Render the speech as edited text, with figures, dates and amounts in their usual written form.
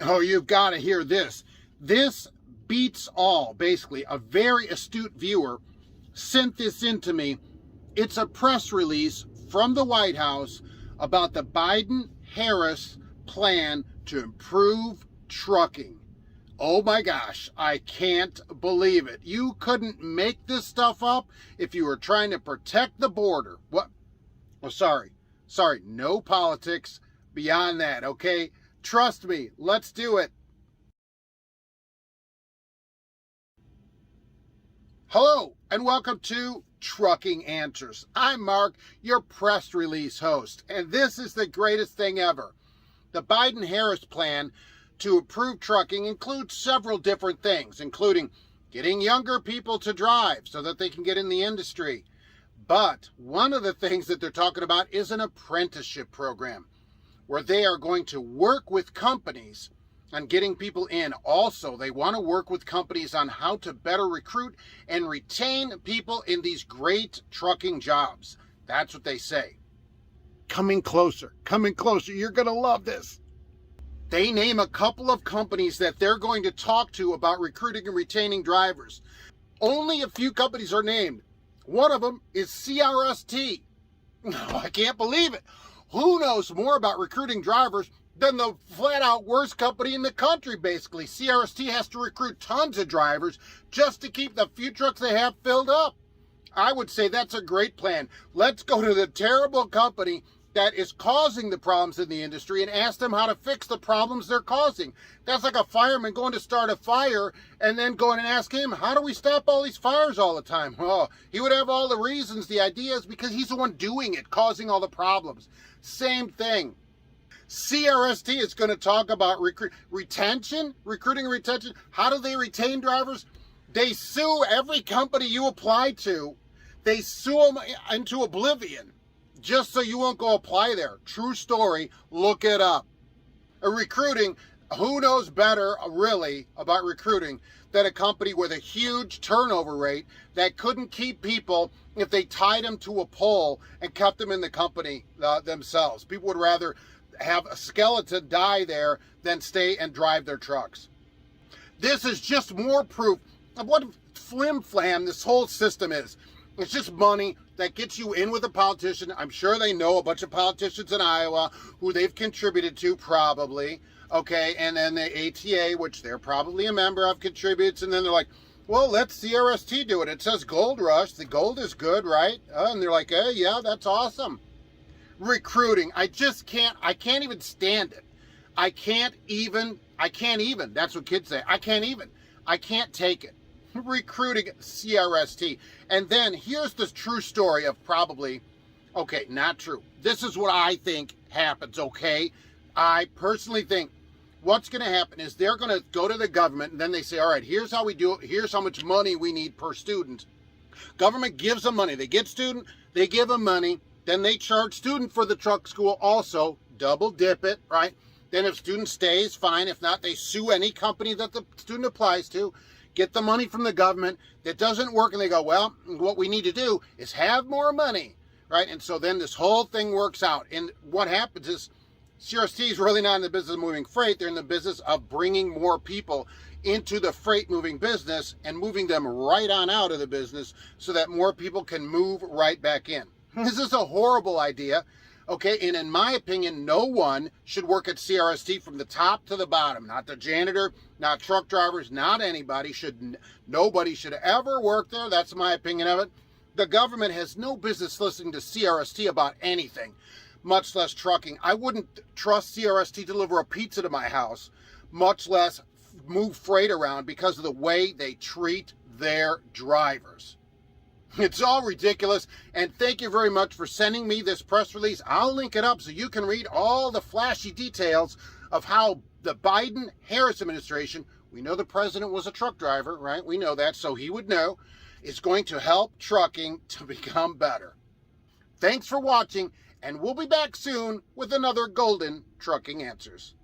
Oh, you've got to hear this. This beats all, basically. A very astute viewer sent this in to me. It's a press release from the White House about the Biden-Harris plan to improve trucking. Oh my gosh, I can't believe it. You couldn't make this stuff up if you were trying to protect the border. What? Oh, sorry, no politics beyond that, okay? Trust me, let's do it. Hello, and welcome to Trucking Answers. I'm Mark, your press release host, and this is the greatest thing ever. The Biden-Harris plan to improve trucking includes several different things, including getting younger people to drive so that they can get in the industry. But one of the things that they're talking about is an apprenticeship program where they are going to work with companies on getting people in. Also, they want to work with companies on how to better recruit and retain people in these great trucking jobs. That's what they say. Coming closer. You're going to love this. They name a couple of companies that they're going to talk to about recruiting and retaining drivers. Only a few companies are named. One of them is CRST. Oh, I can't believe it. Who knows more about recruiting drivers than the flat-out worst company in the country, basically? CRST has to recruit tons of drivers just to keep the few trucks they have filled up. I would say that's a great plan. Let's go to the terrible company that is causing the problems in the industry and ask them how to fix the problems they're causing. That's like a fireman going to start a fire and then going and ask him, how do we stop all these fires all the time? Oh, he would have all the reasons, the ideas, because he's the one doing it, causing all the problems. Same thing. CRST is going to talk about recruiting and retention. How do they retain drivers? They sue every company you apply to. They sue them into oblivion just so you won't go apply there. True story. Look it up. Recruiting, who knows better really about recruiting than a company with a huge turnover rate that couldn't keep people if they tied them to a pole and kept them in the company themselves. People would rather have a skeleton die there than stay and drive their trucks. This is just more proof of what flim-flam this whole system is. It's just money that gets you in with a politician. I'm sure they know a bunch of politicians in Iowa who they've contributed to, probably, okay? And then the ATA, which they're probably a member of, contributes, and then they're like, well, let CRST do it. It says gold rush. The gold is good, right? And they're like, yeah, that's awesome. Recruiting, I can't even stand it. I can't even, that's what kids say. I can't take it. Recruiting CRST. And then here's the true story of probably, okay, not true. This is what I think happens, okay? I personally think what's going to happen is they're going to go to the government and then they say, all right, here's how we do it. Here's how much money we need per student. Government gives them money. They get student, they give them money. Then they charge student for the truck school also, double dip it, right? Then if student stays, fine. If not, they sue any company that the student applies to, get the money from the government. That doesn't work, and they go, well, what we need to do is have more money, right? And so then this whole thing works out. And what happens is CRST is really not in the business of moving freight. They're in the business of bringing more people into the freight moving business and moving them right on out of the business so that more people can move right back in. This is a horrible idea, okay? And in my opinion, no one should work at CRST from the top to the bottom. Not the janitor, not truck drivers, not anybody. Nobody should ever work there. That's my opinion of it. The government has no business listening to CRST about anything, much less trucking. I wouldn't trust CRST to deliver a pizza to my house, much less move freight around because of the way they treat their drivers. It's all ridiculous, and thank you very much for sending me this press release. I'll link it up so you can read all the flashy details of how the Biden-Harris administration, we know the president was a truck driver, right? We know that, so he would know, is going to help trucking to become better. Thanks for watching, and we'll be back soon with another Golden Trucking Answers.